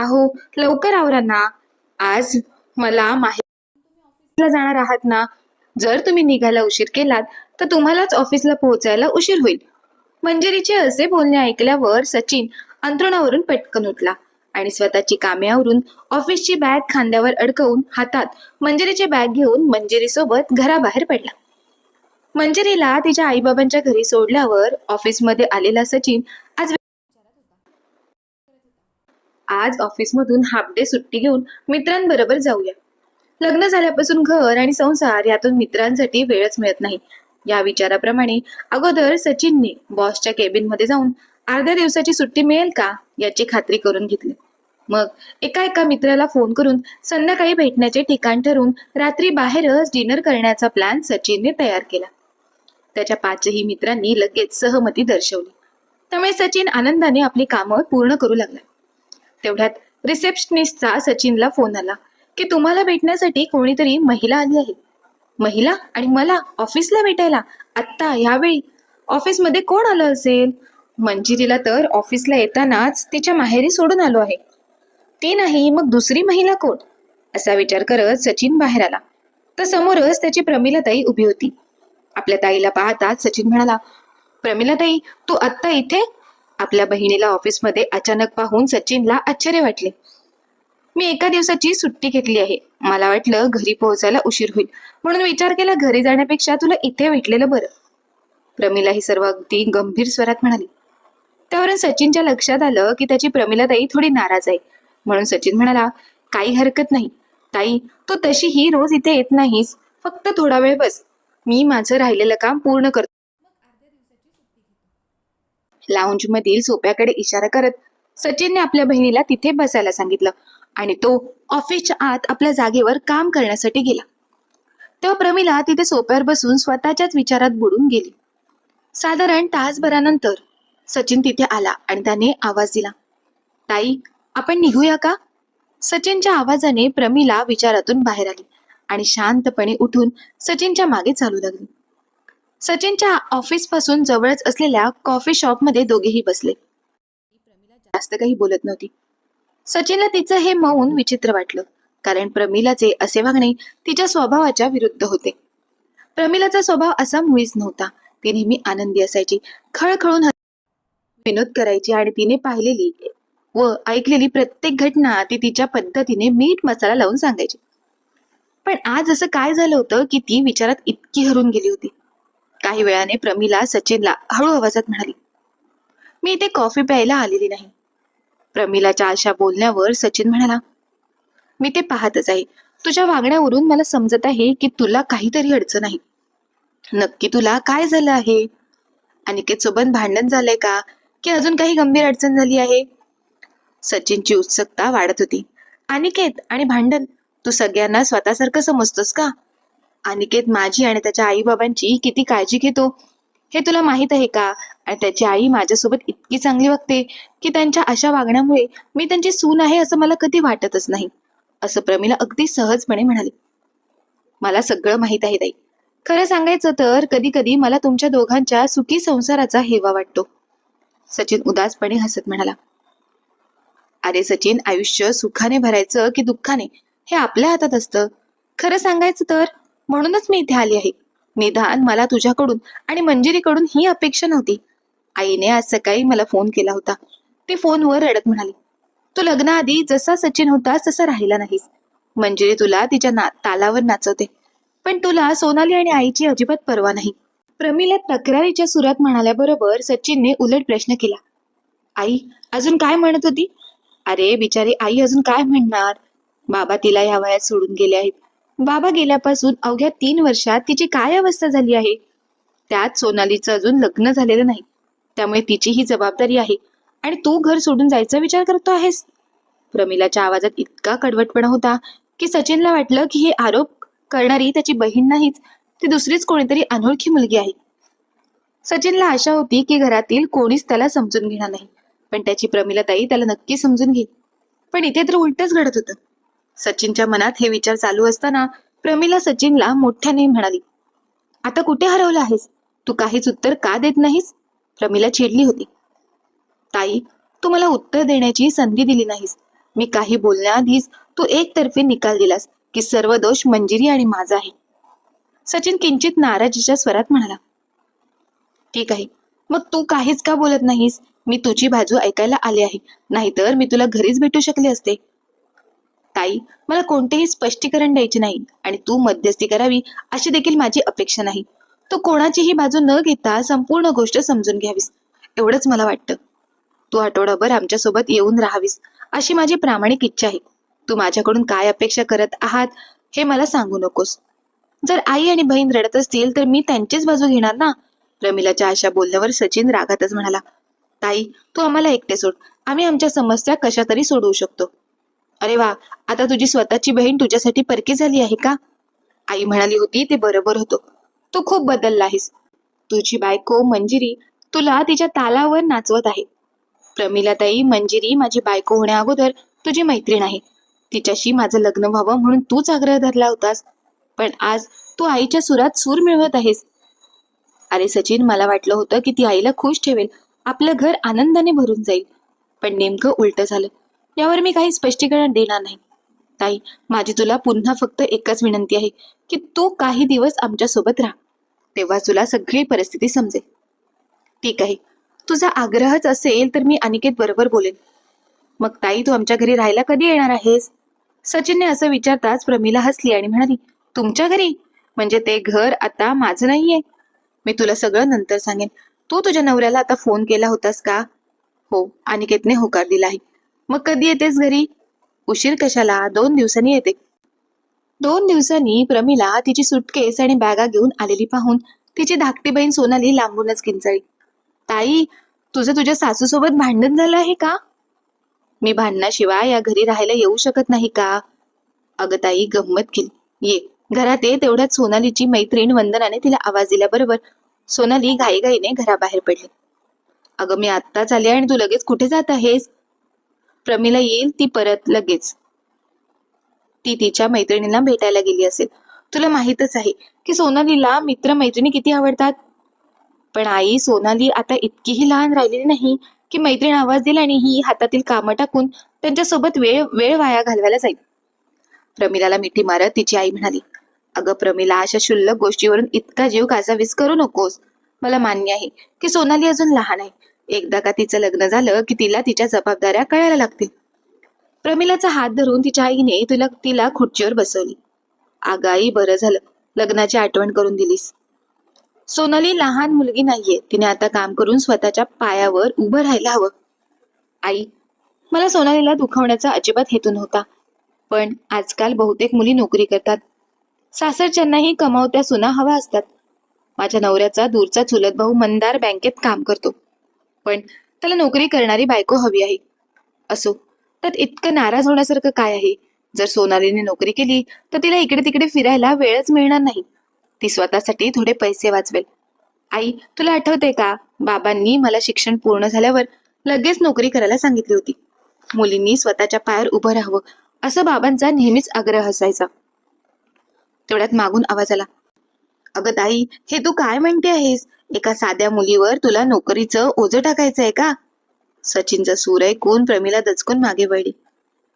अहो, लवकर आवरा ना. आज मला माहेरला जाणार आहात ना. जर तुम्ही निघायला उशीर केलात तर तुम्हालाच ऑफिसला पोहोचायला उशीर होईल. मंजिरीचे असे बोलणे ऐकल्यावर सचिन अंथरुणावरून पटकन उठला आणि स्वतःची कामे आवरून ऑफिसची बॅग खांद्यावर अडकवून हातात मंजिरीची बॅग घेऊन मंजिरीसोबत घराबाहेर पडला. मंजिरीला तिच्या आईबाबांच्या घरी सोडल्यावर ऑफिसमध्ये आलेला सचिन आज आज ऑफिसमधून हाफ डे सुट्टी घेऊन मित्रांबरोबर जाऊया. लग्न झाल्यापासून घर आणि संसार यातून मित्रांसाठी वेळच मिळत नाही. या विचाराप्रमाणे अगोदर सचिनने बॉसच्या केबिन मध्ये जाऊन अर्ध्या दिवसाची सुट्टी मिळेल का याची खात्री करून घेतली. मग एका एका मित्राला फोन करून संध्याकाळी भेटण्याचे ठिकाण ठरवून रात्री बाहेरच डिनर करण्याचा प्लॅन सचिनने तयार केला. त्याच्या पाचही मित्रांनी लगेच सहमती दर्शवली. त्यामुळे सचिन आनंदाने आपली कामं पूर्ण करू लागला. तेवढ्यात रिसेप्शनिस्टचा सचिनला फोन आला की तुम्हाला भेटण्यासाठी कोणीतरी महिला आली आहे. महिला आणि मला ऑफिसला भेटायला आत्ता ह्यावेळी? ऑफिसमध्ये कोण आलं असेल? मंजिरीला तर ऑफिसला येतानाच तिच्या माहेरी सोडून आलो आहे. ती नाही मग दुसरी महिला कोण? असा विचार करत सचिन बाहेर आला तर समोरच त्याची प्रमिलाताई उभी होती. आपल्या ताईला पाहताच सचिन म्हणाला, प्रमिलाताई, तू आत्ता इथे? आपल्या बहिणीला ऑफिसमध्ये अचानक पाहून सचिनला आश्चर्य वाटले. मी एका दिवसाची सुट्टी घेतली आहे. मला वाटलं घरी पोहोचायला उशीर होईल म्हणून विचार केला घरी जाण्यापेक्षा तुला इथे भेटलेलं बरं. प्रमिला ही सर्व अगदी गंभीर स्वरात म्हणाली. त्यावरून सचिनच्या लक्षात आलं की त्याची प्रमिलाताई थोडी नाराज आहे. म्हणून सचिन म्हणाला, काही हरकत नाही ताई, तू तशीही रोज इथे येत नाहीस. फक्त थोडा वेळ बस, मी माझं राहिलेलं काम पूर्ण करतो. लाऊंज मधील सोप्याकडे इशारा करत सचिनने आपल्या बहिणीला तिथे बसायला सांगितलं आणि तो ऑफिसच्या आत आपल्या जागेवर काम करण्यासाठी गेला. तेव्हा प्रमिला तिथे सोप्यावर बसून स्वतःच्याच विचारात बुडून गेली. साधारण तासभरानंतर सचिन तिथे आला आणि त्याने आवाज दिला, ताई, आपण निघूया का? सचिनच्या आवाजाने प्रमिला विचारातून बाहेर आली आणि शांतपणे उठून सचिनच्या मागे चालू लागली. सचिनच्या ऑफिस पासून जवळच असलेल्या कॉफी शॉप मध्ये दोघेही बसले. प्रमिला जास्त काही बोलत नव्हती. सचिनला तिचं हे मौन विचित्र वाटलं, कारण प्रमिलाचे असे वागणे तिच्या स्वभावाच्या विरुद्ध होते. प्रमिलाचा स्वभाव असा मुळीच नव्हता. ती नेहमी आनंदी असायची, खळखळून विनोद करायची आणि तिने पाहिलेली व ऐकलेली प्रत्येक घटना ती तिच्या पद्धतीने मीठ मसाला लावून सांगायची. पण आज असं काय झालं होतं की ती विचारात इतकी हरून गेली होती. काही वेळाने प्रमिला सचिनला हळू आवाजात म्हणाली, मी इथे कॉफी प्यायला आलेली नाही. प्रमिलाच्या अशा बोलण्यावर सचिन म्हणाला, मी ते पाहतच आहे. तुझ्या वागण्यावरून मला समजत आहे की तुला काहीतरी अडचण आहे. नक्की तुला काय झालं आहे? अनिकेत सोबत भांडण झालंय का की अजून काही गंभीर अडचण झाली आहे? सचिनची उत्सुकता वाढत होती. अनिकेत आणि भांडण? तू सगळ्यांना स्वतःसारखं समजतोस का? अनिकेत माझी आणि त्याच्या आई बाबांची किती काळजी घेतो हे तुला माहित आहे का? आणि त्याची आई माझ्यासोबत इतकी चांगली वागते की त्यांच्या अशा वागण्यामुळे मी त्यांची सून आहे असं मला कधी वाटतच नाही, असं प्रमिला अगदी सहजपणे म्हणाली. मला सगळं माहित आहे ताई. खरं सांगायचं तर कधी कधी मला तुमच्या दोघांच्या सुखी संसाराचा हेवा वाटतो. सचिन उदासपणे हसत म्हणाला, अरे सचिन, आयुष्य सुखाने भरायचं की दुःखाने हे आपल्या हातात असतं. खरं सांगायचं तर म्हणूनच मी इथे आली आहे. निदान मला तुझ्याकडून आणि मंजिरीकडून ही अपेक्षा नव्हती. आईने आज सकाळी मला फोन केला होता. ती फोनवर रडत म्हणाली, तू लग्नाआधी जसा सचिन होतास तसा राहिला नाहीस. मंजिरी तुला तिच्या तालावर नाचवते, पण तुला सोनाली आणि आईची अजिबात पर्वा नाही. प्रमिला तक्रारीच्या सुरात म्हणाल्याबरोबर सचिनने उलट प्रश्न केला, आई अजून काय म्हणत होती? अरे बिचारी आई अजून काय म्हणणार? बाबा तिला या वयात सोडून गेले आहेत. बाबा गेल्यापासून अवघ्या 3 वर्षात तिची काय अवस्था झाली आहे. त्यात सोनालीचं अजून लग्न झालेलं नाही, त्यामुळे तिची ही जबाबदारी आहे आणि तू घर सोडून जायचा विचार करतो आहेस. प्रमिलाच्या आवाजात इतका कडवटपणा होता की सचिनला वाटलं की हे आरोप करणारी त्याची बहीण नाहीच, ती दुसरीच कोणीतरी अनोळखी मुलगी आहे. सचिनला आशा होती की घरातील कोणीच त्याला समजून घेणार नाही, पण त्याची प्रमिलाताई त्याला नक्की समजून घेईल. पण इथे तर उलटच घडत होतं. सचिनच्या मनात हे विचार चालू असताना प्रमिला सचिनला मोठ्याने म्हणाली, आता कुठे हरवलं आहेस? तू काहीच उत्तर का देत नाहीस? प्रमिला चिडली होती. ताई, तू मला उत्तर देण्याची संधी दिली नाहीस. मी काही बोलण्याआधीच तू एकतर्फी निकाल दिलास की सर्व दोष मंजिरी आणि माझा आहे. सचिन किंचित नाराजीच्या स्वरात म्हणाला. ठीक आहे, मग तू काहीच का बोलत नाहीस? मी तुझी बाजू ऐकायला आले आहे, नाहीतर मी तुला घरीच भेटू शकले असते. ताई, मला कोणतेही स्पष्टीकरण द्यायचे नाही आणि तू मध्यस्थी करावी अशी देखील माझी अपेक्षा नाही. तू कोणाचीही बाजू न घेता संपूर्ण गोष्ट समजून घ्यावीस एवढंच मला वाटतं. तू आठवडाभर आमच्यासोबत येऊन राहावीस अशी माझी प्रामाणिक इच्छा आहे. तू माझ्याकडून काय अपेक्षा करत आहात हे मला सांगू नकोस. जर आई आणि बहीण रडत असतील तर मी त्यांचीच बाजू घेणार ना. प्रमिलाच्या अशा बोलण्यावर सचिन रागातच म्हणाला. ताई, तू आम्हाला एकटे सोड, आम्ही आमच्या समस्या कशा तरी सोडवू शकतो. अरे वा, आता तुझी स्वतःची बहीण तुझ्यासाठी परकी झाली आहे का? आई म्हणाली होती ते बरोबर होतं. तू खूप बदलला आहेस. तुझी बायको मंजिरी तुला तिच्या तालावर नाचवत आहे. प्रमिला ताई, मंजिरी माझी बायको होण्या अगोदर तुझी मैत्रीण आहे. तिच्याशी माझं लग्न व्हावं म्हणून तूच आग्रह धरला होतास, पण आज तू आईच्या सुरात सूर मिळवत आहेस. अरे सचिन, मला वाटलं होतं की ती आईला खुश ठेवेल, आपलं घर आनंदाने भरून जाईल, पण नेमकं उलट झालं. यावर मी काही स्पष्टीकरण देणार नाही. ताई, माझी तुला पुन्हा फक्त एकच विनंती आहे की तू काही दिवस आमच्या सोबत राहा, तेव्हा तुला सगळी परिस्थिती समजेल. ठीक आहे, तुझा आग्रहच असेल तर मी अनिकेत बरोबर बोलेन. मग ताई, तू आमच्या घरी राहायला कधी येणार आहेस? सचिनने असं विचारताच प्रमिला हसली आणि म्हणाली, तुमच्या घरी? म्हणजे ते घर आता माझं नाहीये? मी तुला सगळं नंतर सांगेन. तू तुझ्या नवऱ्याला आता फोन केला होतास का? हो, अनिकेतने होकार दिला आहे. मग कधी येतेस घरी? उशीर कशाला, 2 दिवसांनी येते. 2 दिवसांनी प्रमिला तिची सुटकेस आणि बॅगा घेऊन आलेली पाहून तिची धाकटी बहीण सोनाली लांबूनच किंचाळली. ताई, तुझं तुझ्या सासूसोबत भांडण झालं आहे का? मी भांडणाशिवाय या घरी राहायला येऊ शकत नाही का? अगं ताई, गंमत केली. ये घरात ये. तेवढ्यात सोनालीची मैत्रीण वंदनाने तिला आवाज दिल्याबरोबर सोनाली घाईघाईने घराबाहेर पडली. अगं, मी आत्ताच आले आणि तू लगेच कुठे जात आहेस? प्रमिला येईल ती परत लगेच. ती तिच्या मैत्रिणींना भेटायला गेली असेल. तुला माहीतच आहे की सोनालीला मित्र-मैत्रिणी किती आवडतात. पण आई, सोनाली आता इतकीही लहान राहिलेली नाही की मैत्रीण आवाज दिला आणि ही हातातील कामं टाकून त्यांच्यासोबत वेळ वेळ वाया घालवायला जाईल. प्रमिलाला मिठी मारत तिची आई म्हणाली, अगं प्रमिला, अशा क्षुल्लक गोष्टीवरून इतका जीव कासावीस करू नकोस. मला मान्य आहे की सोनाली अजून लहान आहे. एकदा का तिचं लग्न झालं की तिला तिच्या जबाबदाऱ्या कळायला लागतील. प्रमिलाचा हात धरून तिच्या आईने तिला खुर्चीवर बसवली. अगं आई, बरं झालं लग्नाची आठवण करून दिलीस. सोनाली लहान मुलगी नाहीये. तिने आता काम करून स्वतःच्या पायावर उभं राहायला हवं. आई, मला सोनालीला दुखावण्याचा अजिबात हेतू नव्हता, पण आजकाल बहुतेक मुली नोकरी करतात. सासरच्यांनाही कमावत्या सुना हवा असतात. माझ्या नवऱ्याचा दूरचा चुलत भाऊ मंदार बँकेत काम करतो, पण त्याला नोकरी करणारी बायको हवी आहे. असो, त्यात इतकं नाराज होण्यासारखं काय आहे? जर सोनालीने नोकरी केली तर तिला इकडे तिकडे फिरायला वेळच मिळणार नाही. ती स्वतःसाठी थोडे पैसे वाचवेल. आई, तुला आठवते का, बाबांनी मला शिक्षण पूर्ण झाल्यावर लगेच नोकरी करायला सांगितली होती. मुलींनी स्वतःच्या पायावर उभं राहावं असं बाबांचा नेहमीच आग्रह असायचा. तेवढ्यात मागून आवाज आला, अगं ताई, हे तू काय म्हणते आहेस? एका साध्या मुलीवर तुला नोकरीचं ओझं टाकायचंय का? सचिनचा सूर ऐकून प्रमिला दचकून मागे वळली.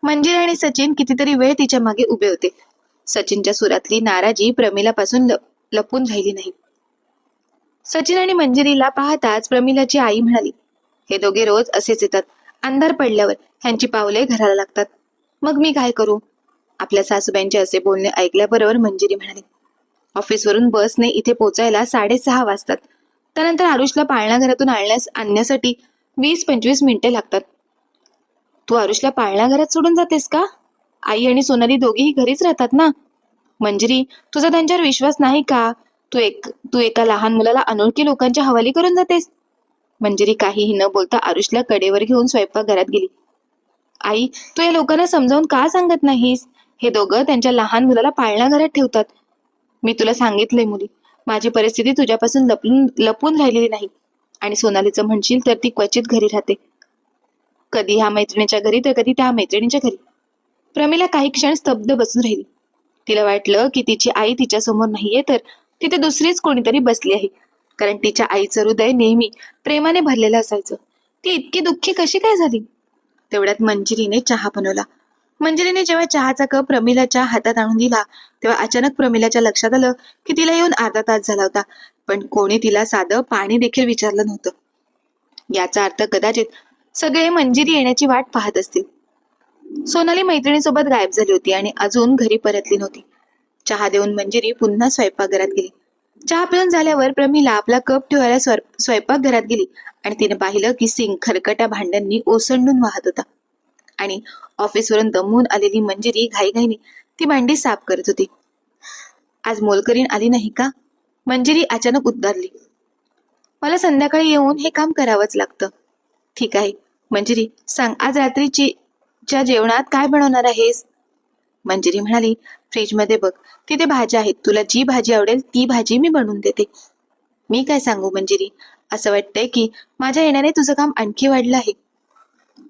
मंजिरी आणि सचिन कितीतरी वेळ तिच्या मागे उभे होते. सचिनच्या सुरातली नाराजी प्रमिलापासून लपून राहिली नाही. सचिन आणि मंजिरीला पाहताच प्रमिलाची आई म्हणाली, हे दोघे रोज असेच येतात. अंधार पडल्यावर ह्यांची पावले घराला लागतात. मग मी काय करू? आपल्या सासूबाईंचे असे बोलणे ऐकल्याबरोबर मंजिरी म्हणाली, ऑफिसवरून बसने इथे पोचायला 6:30 वाजतात. त्यानंतर आरुषला पाळणा घरातून आणण्यासाठी 20-25 मिनिटे लागतात. तू आरुषला पाळणा घरात सोडून जातेस का? आई आणि सोनाली दोघेही घरीच राहतात ना. मंजिरी, तुझा त्यांच्यावर विश्वास नाही का? तू एका लहान मुलाला अनोळखी लोकांच्या हवाली करून जातेस. मंजिरी काहीही न बोलता आरुषला कडेवर घेऊन स्वयंपाकघरात गेली. आई, तू या लोकांना समजावून का सांगत नाहीस? हे दोघं त्यांच्या लहान मुलाला पाळणा घरात ठेवतात. मी तुला सांगितलंय मुली, माझी परिस्थिती तुझ्यापासून लपून राहिलेली नाही. आणि सोनालीचं म्हणशील तर ती क्वचित घरी राहते, कधी ह्या मैत्रिणीच्या घरी तर कधी त्या मैत्रिणीच्या घरी. प्रमिला काही क्षण स्तब्ध बसून राहिली. तिला वाटलं की तिची आई तिच्या समोर नाहीये तर तिथे दुसरीच कोणीतरी बसली आहे, कारण तिच्या आईचं हृदय नेहमी प्रेमाने भरलेलं असायचं. ती इतकी दुःखी कशी काय झाली? तेवढ्यात मंजिरीने चहा बनवला. मंजिरीने जेव्हा चहाचा कप प्रमिलाच्या हातात आणून दिला तेव्हा अचानक प्रमिलाच्या लक्षात आलं की तिला येऊन अर्धा तास झाला होता, पण कोणी तिला साधं पाणी देखील विचारलं नव्हतं. याचा अर्थ कदाचित सगळे मंजिरी येण्याची वाट पाहत असतील. सोनाली मैत्रिणीसोबत गायब झाली होती आणि अजून घरी परतली नव्हती. चहा देऊन मंजिरी पुन्हा स्वयंपाकघरात गेली. चहा पिऊन झाल्यावर प्रमिला आपला कप ठेवायला स्वयंपाकघरात गेली आणि तिने पाहिलं की सिंग खरकट्या भांड्यांनी ओसंडून वाहत होता आणि ऑफिसवरून दमून आलेली मंजिरी घाईघाईने ती भांडी साफ करत होती. आज मोलकरीण आली नाही का? मंजिरी अचानक उद्गारली. मला संध्याकाळी येऊन हे काम करावंच लागतं. ठीक आहे मंजिरी, सांग आज रात्रीच्या जेवणात काय बनवणार आहेस? मंजिरी म्हणाली, फ्रीजमध्ये बघ, तिथे भाज्या आहेत, तुला जी भाजी आवडेल ती भाजी मी बनवून देते. मी काय सांगू मंजिरी, असं वाटतंय की माझ्या येण्याने तुझं काम आणखी वाढलं आहे.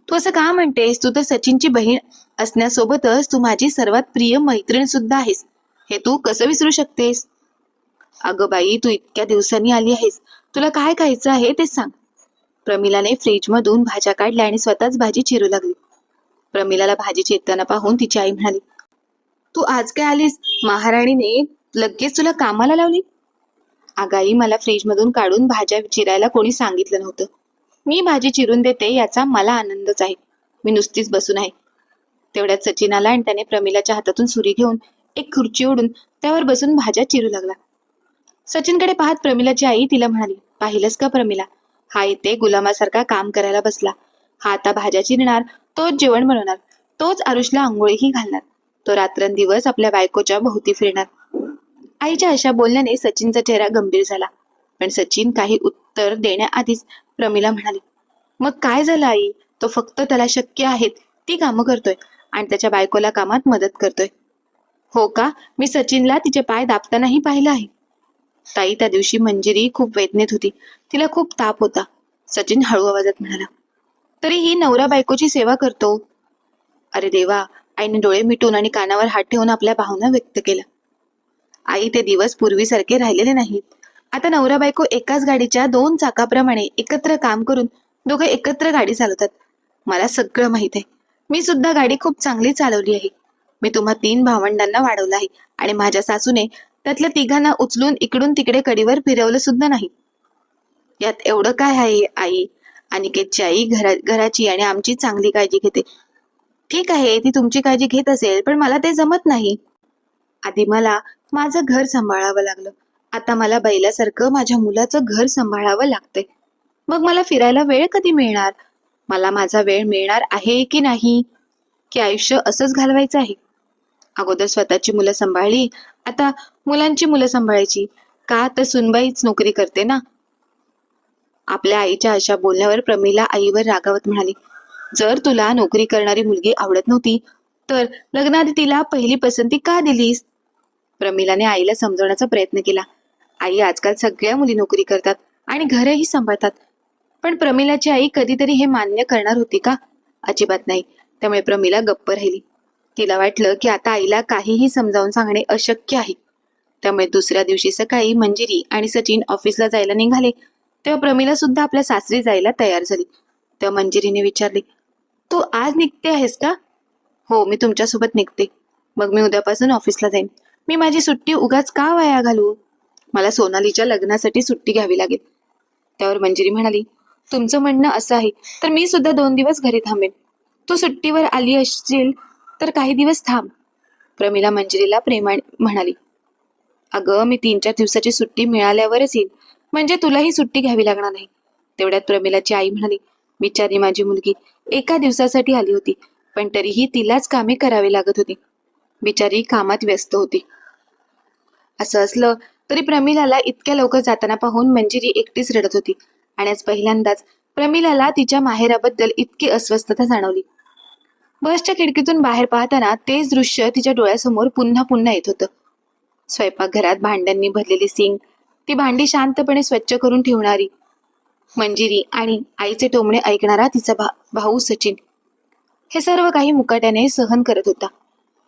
तू असं का म्हणतेस? तू तर सचिनची बहीण असण्यासोबतच तू माझी सर्वात प्रिय मैत्रीण सुद्धा आहेस. हे तू कसं विसरू शकतेस? अगं बाई, तू इतक्या दिवसांनी आली आहेस, तुला काय खायचं आहे ते सांग. प्रमिलाने फ्रीजमधून भाज्या काढल्या आणि स्वतःच भाजी चिरू लागली. प्रमिलाला भाजी चिरताना पाहून तिची आई म्हणाली, तू आज काय आलीस? महाराणीने लगेच तुला कामाला लावली? आगाई, मला फ्रीजमधून काढून भाज्या चिरायला कोणी सांगितलं नव्हतं. मी भाजी चिरून देते याचा मला आनंदच आहे. मी नुसतीच बसून आहे. तेवढ्यात सचिन आला आणि त्याने प्रमिलाच्या हातातून सुरी घेऊन एक खुर्ची ओढून त्यावर बसून भाज्या चिरू लागला. सचिनकडे पाहत प्रमिलाची आई तिला म्हणाली, पाहिलंस का प्रमिला, हा इथे गुलामासारखा काम करायला बसला. हा आता भाज्या चिरणार, तोच जेवण बनवणार, तोच आरुषला आंघोळीही घालणार, तो रात्रंदिवस आपल्या बायकोच्या भोवती फिरणार. आईच्या अशा बोलण्याने सचिनचा चेहरा गंभीर झाला. पण सचिन काही उत्तर देण्याआधीच प्रमिला म्हणाली, मग काय झालं आई? तो फक्त त्याला शक्य आहेत ती कामं करतोय आणि त्याच्या बायकोला कामात मदत करतोय. हो का? मी सचिनला तिचे पाय दाबतानाही पाहिलं आहे. ताई, त्या दिवशी मंजिरी खूप वेदनेत होती, तिला खूप ताप होता. सचिन हळू आवाजात म्हणाला. तरीही नवरा बायकोची सेवा करतो. अरे देवा, आईने डोळे मिटून आणि कानावर हात ठेवून आपल्या भावना व्यक्त केल्या. आई, ते दिवस पूर्वीसारखे राहिलेले नाहीत. आता नवरा बायको एकाच गाडीच्या दोन चाकाप्रमाणे एकत्र काम करून दोघे एकत्र गाडी चालवतात. मला सगळं माहित आहे. मी सुद्धा गाडी खूप चांगली चालवली आहे. मी तुम्हा 3 भावंडांना वाढवलं आहे आणि माझ्या सासूने त्यातल्या 3घांना उचलून इकडून तिकडे कडीवर फिरवलं सुद्धा नाही. यात एवढं काय आहे आई? अनिकेतची आई घराची आणि आमची चांगली काळजी घेते. ठीक आहे, ती तुमची काळजी घेत असेल, पण मला ते जमत नाही. आधी मला माझं घर सांभाळावं लागलं, आता मला बैलासारखं माझ्या मुलाचं घर सांभाळावं लागतंय. मग मला फिरायला वेळ कधी मिळणार? मला माझा वेळ मिळणार आहे की नाही? की आयुष्य असंच घालवायचं आहे? अगोदर स्वतःची मुलं सांभाळली, आता मुलांची मुलं सांभाळायची. का तर सुनबाईच नोकरी करते ना. आपल्या आईच्या अशा बोलण्यावर प्रमिला आईवर रागावत म्हणाली, जर तुला नोकरी करणारी मुलगी आवडत नव्हती तर लग्नाआधी तिला पहिली पसंती का दिलीस? प्रमिलाने आईला समजवण्याचा प्रयत्न केला. आई, आजकाल सगळ्या मुली नोकरी करतात आणि घरही सांभाळतात. पण प्रमिलाची आई कधीतरी हे मान्य करणार होती का? अजिबात नाही. त्यामुळे प्रमिला गप्प राहिली. तिला वाटलं की आता आईला काहीही समजावून सांगणे अशक्य आहे. त्यामुळे दुसऱ्या दिवशी सकाळी मंजिरी आणि सचिन ऑफिसला जायला निघाले तेव्हा प्रमिला सुद्धा आपल्या सासरी जायला तयार झाली. तेव्हा मंजिरीने विचारले, तू आज निघते आहेस का? हो, मी तुमच्यासोबत निघते. मग मी उद्यापासून ऑफिसला जाईन. मी माझी सुट्टी उगाच का वाया घालू? मला सोनालीच्या लग्नासाठी सुट्टी घ्यावी लागेल. त्यावर मंजिरी म्हणाली, तुमचं म्हणणं असं आहे तर मी सुद्धा 2 दिवस घरी थांबेन. तू सुट्टीवर आली असशील तर काही दिवस थांब. प्रमिला मंजिरीला प्रेमाने म्हणाली, अगं, मी 3-4 दिवसाची सुट्टी मिळाल्यावरच येईल, म्हणजे तुलाही सुट्टी घ्यावी लागणार नाही. तेवढ्यात प्रमिलाची आई म्हणाली, बिचारी माझी मुलगी एका दिवसासाठी आली होती, पण तरीही तिलाच कामे करावी लागत होती. बिचारी कामात व्यस्त होती. असं असलं तरी प्रमिलाला इतक्या लवकर जाताना पाहून मंजिरी एकटीच रडत होती आणि आज पहिल्यांदाच प्रमिलाला तिच्या माहेराबद्दल इतकी अस्वस्थता जाणवली. बसच्या खिडकीतून बाहेर पाहताना तेच दृश्य तिच्या डोळ्यासमोर पुन्हा पुन्हा येत होतं. स्वयंपाकघरात भांड्यांनी भरलेली सिंक, ती भांडी शांतपणे स्वच्छ करून ठेवणारी मंजिरी आणि आईचे टोमणे ऐकणारा तिचा भाऊ सचिन. हे सर्व काही मुकाट्याने सहन करत होता.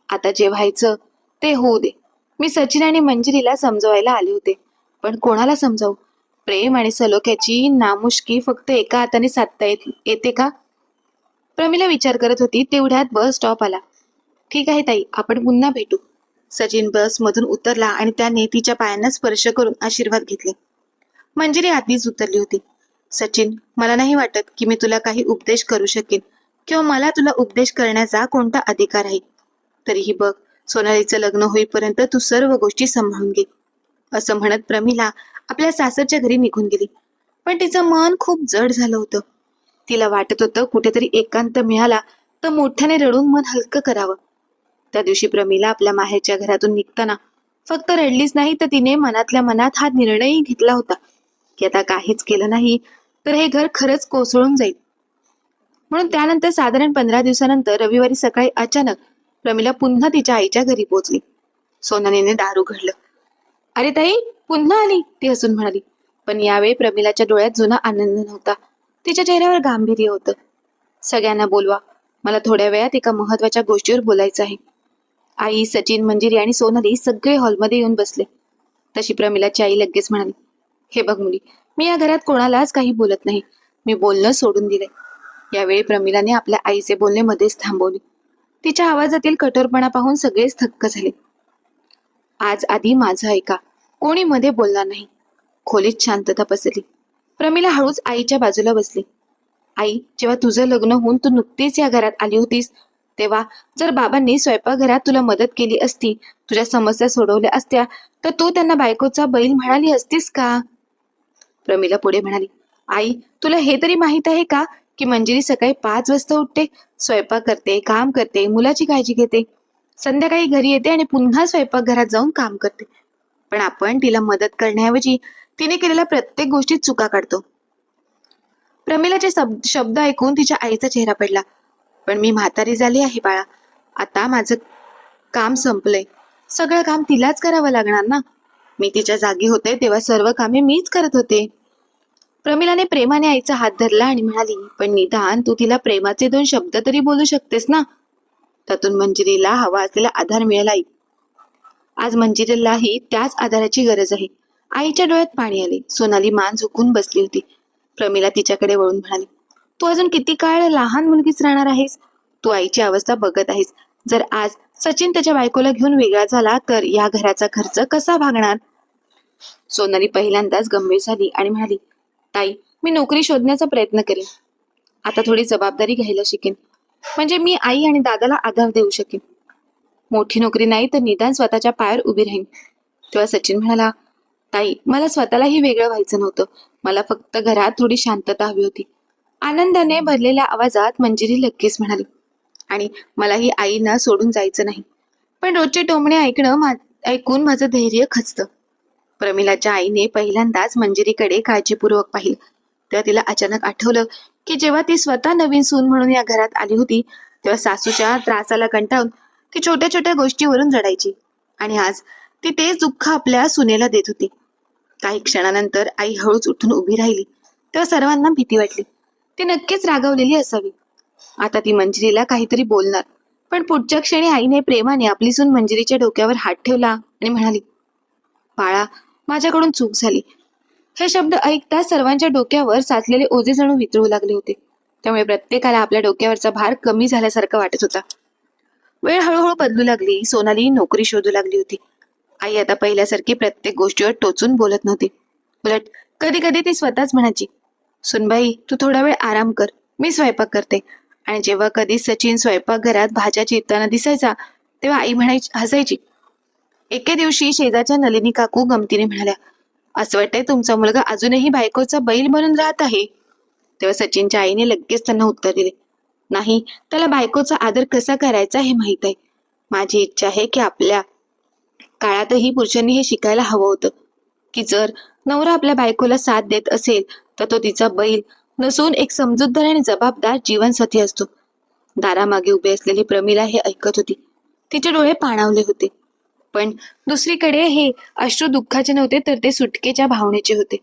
आता जे व्हायचं ते होऊ दे. मी सचिन आणि मंजिरीला समजवायला आले होते, पण कोणाला समजावू? प्रेम आणि सलोख्याची नामुष्की फक्त एका हाताने साधता येते का? प्रमिला विचार करत होती तेवढ्यात बस स्टॉप आला. ठीक आहे ताई, आपण पुन्हा भेटू. सचिन बस मधून उतरला आणि त्याने तिच्या पायांना स्पर्श करून आशीर्वाद घेतले. मंजिरी आधीच उतरली होती. सचिन, मला नाही वाटत की मी तुला काही उपदेश करू शकेन किंवा मला तुला उपदेश करण्याचा कोणता अधिकार आहे. तरीही बघ, सोनालीचं लग्न होईपर्यंत तू सर्व गोष्टी सांभाळून घे. असं म्हणत प्रमिला आपल्या सासरच्या घरी निघून गेली. पण तिचं मन खूप जड झालं होतं. तिला वाटत होतं कुठेतरी एकांत मिळाला तर मोठ्याने रडून मन हलकं करावं. त्या दिवशी प्रमिला आपल्या माहेरच्या घरातून निघताना फक्त रडलीच नाही, तर तिने मनातल्या मनात हा निर्णयही घेतला होता की आता काहीच केलं नाही तर हे घर खरंच कोसळून जाईल. म्हणून त्यानंतर साधारण 15 दिवसानंतर रविवारी सकाळी अचानक प्रमिला पुन्हा तिच्या आईच्या घरी पोहोचली. सोनालीने दार उघडलं. अरे ताई, पुन्हा आली, ती हसून म्हणाली. पण यावेळी प्रमिलाच्या डोळ्यात जुना आनंद नव्हता. तिच्या चेहऱ्यावर गांभीर्य होतं. सगळ्यांना बोलवा, मला थोड्या वेळात एका महत्वाच्या गोष्टीवर बोलायचं आहे. आई, सचिन, मंजिरी आणि सोनाली सगळे हॉलमध्ये येऊन बसले. तशी प्रमिलाची आई लगेच म्हणाली, हे बघ मुली, मी या घरात कोणालाच काही बोलत नाही. मी बोलणं सोडून दिलंय. यावेळी प्रमिलाने आपल्या आईचे बोलणे मध्येच थांबवले. तिच्या आवाजातील कठोरपणा पाहून सगळेच थक्क झाले. आज आधी माझं ऐका, कोणी मध्ये बोलणार नाही. खोलीत शांतता पसरली. प्रमिला हळूच आईच्या बाजूला बसली. आई, जेव्हा तुझं लग्न होऊन तू नुकतीच या घरात आली होतीस, तेव्हा जर बाबांनी स्वयंपाकघरात तुला मदत केली असती, तुझ्या समस्या सोडवल्या असत्या, तर तू त्यांना बायकोचा बैल म्हणाली असतीस का? प्रमिला पुढे म्हणाली, आई, तुला हे तरी माहित आहे का की मंजिरी सकाळी 5 वाजता उठते, स्वयंपाक करते, काम करते, मुलाची काळजी घेते, संध्याकाळी घरी येते आणि पुन्हा स्वयंपाकघरात जाऊन काम करते. पण आपण तिला मदत करण्याऐवजी तिने केलेल्या प्रत्येक गोष्टीत चुका काढतो. प्रमिलाचे शब्द ऐकून तिच्या आईचा चेहरा पडला. पण मी म्हातारी झाली आहे बाळा, आता माझं काम संपलंय. सगळं काम तिलाच करावं लागणार ना. मी तिच्या जागी होते तेव्हा सर्व कामे मीच करत होते. प्रमिलाने प्रेमाने आईचा हात धरला आणि म्हणाली, पण निदान तू तिला प्रेमाचे 2 शब्द तरी बोलू शकतेस ना. त्यातून मंजिरीला हवा असलेला आधार मिळाला. आई, आज मंजिरीलाही त्याच आधाराची गरज आहे. आईच्या डोळ्यात पाणी आले. सोनाली मान झुकून बसली होती. प्रमिला तिच्याकडे वळून म्हणाली, तू अजून किती काळ लहान मुलगीच राहणार आहेस? तू आईची अवस्था बघत आहेस. जर आज सचिन त्याच्या बायकोला घेऊन वेगळा झाला तर या घराचा खर्च कसा भागणार? सोनाली पहिल्यांदाच गंभीर झाली आणि म्हणाली, ताई, मी नोकरी शोधण्याचा प्रयत्न करेन. आता थोडी जबाबदारी घ्यायला शिकेन, म्हणजे मी आई आणि दादाला आधार देऊ शकेन. मोठी नोकरी नाही तर निदान स्वतःच्या पायावर उभी राहीन. तेव्हा सचिन म्हणाला, ताई, मला स्वतःलाही वेगळं व्हायचं नव्हतं. मला फक्त घरात थोडी शांतता हवी होती. आनंदाने भरलेल्या आवाजात मंजिरी लगेच म्हणाली, आणि मलाही आईना सोडून जायचं नाही. पण रोजचे टोमणे ऐकून माझं धैर्य खचतं. प्रमिलाच्या आईने पहिल्यांदाच मंजिरीकडे काळजीपूर्वक पाहिलं. तेव्हा तिला अचानक आठवलं की जेव्हा ती स्वतः नवीन सून म्हणून या घरात आली होती, तेव्हा सासूच्या त्रासाला कंटाळून ती छोट्या छोट्या गोष्टीवरून रडायची. आणि आज ती तेच दुःख आपल्या सुनेला देत होती. काही क्षणानंतर आई हळूच उठून उभी राहिली. तेव्हा सर्वांना भीती वाटली. ती नक्कीच रागावलेली असावी. आता ती मंजिरीला काहीतरी बोलणार, पण पुढच्या क्षणी आईने प्रेमाने आपली सून मंजिरीच्या डोक्यावर हात ठेवला आणि म्हणाली, बाळा, माझ्याकडून चूक झाली. हे शब्द ऐकताच सर्वांच्या डोक्यावर साचलेले ओझे जणू वितळू लागले होते. त्यामुळे प्रत्येकाला आपल्या डोक्यावरचा भार कमी झाल्यासारखं वाटत होता. वेळ हळूहळू बदलू लागली. सोनाली नोकरी शोधू लागली होती. आई आता पहिल्यासारखी प्रत्येक गोष्टीवर टोचून बोलत नव्हती. उलट कधी कधी ती स्वतःच म्हणायची, सुनबाई, तू थोडा वेळ आराम कर, मी स्वयंपाक करते. आणि जेव्हा कधी सचिन स्वयंपाकघरात भाज्या चिरताना दिसायचा तेव्हा आई हसायची. एके दिवशी शेजारच्या नलिनी काकू गमतीने म्हणाल्या, असं वाटतंय तुमचा मुलगा अजूनही बायकोचा बैल बनून राहत आहे. तेव्हा सचिनच्या आईने लगेच त्यांना उत्तर दिले, नाही, त्याला बायकोचा आदर कसा करायचा हे माहित आहे. माझी इच्छा आहे की आपल्या काळातही पुरुषांनी हे शिकायला हवं होतं की जर नवरा आपल्या बायकोला साथ देत असेल तर तो तिचा बैल नसून एक समजूतदार आणि जबाबदार जीवनसाथी असतो. दारामागे उभी असलेली प्रमिला हे ऐकत होती. तिचे डोळे पाणावले होते. पण दुसरीकडे हे अश्रू दुःखाचे नव्हते तर ते सुटकेच्या भावनेचे होते.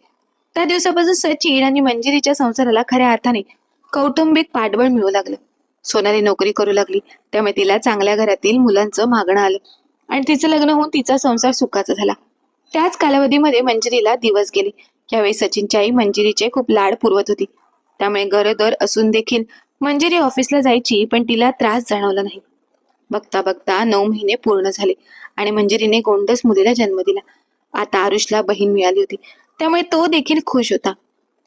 त्या दिवसापासून सचिन आणि मंजिरीच्या संसाराला खऱ्या अर्थाने कौटुंबिक पाठबळ मिळू लागलं. सोनाली नोकरी करू लागली, त्यामुळे तिला चांगल्या घरातील मुलांचं मागणं आलं आणि तिचं लग्न होऊन तिचा संसार सुखाचा झाला. त्याच कालावधीमध्ये मंजिरीला दिवस गेले. यावेळी सचिनची आई मंजिरीचे खूप लाड पुरवत होती. त्यामुळे गरोदर असून देखील मंजिरी ऑफिसला जायची, पण तिला त्रास जाणवला नाही. बघता बघता 9 महिने पूर्ण झाले आणि मंजिरीने गोंडस मुलीला जन्म दिला. आता आरुषला बहीण मिळाली होती, त्यामुळे तो देखील खुश होता.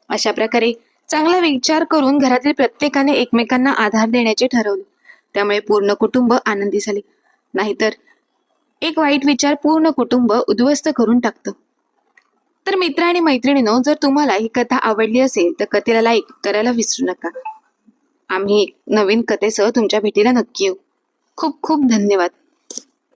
अशा प्रकारे चांगला विचार करून घरातील प्रत्येकाने एकमेकांना आधार देण्याचे ठरवले. त्यामुळे पूर्ण कुटुंब आनंदी झाले. नाहीतर एक वाईट विचार पूर्ण कुटुंब उद्ध्वस्त करून टाकतं. तर मित्र आणि मैत्रिणींनो, जर तुम्हाला ही कथा आवडली असेल तर कथेला लाईक करायला विसरू नका. आम्ही एक नवीन कथेसह तुमच्या भेटीला नक्की येऊ. खूप खूप धन्यवाद.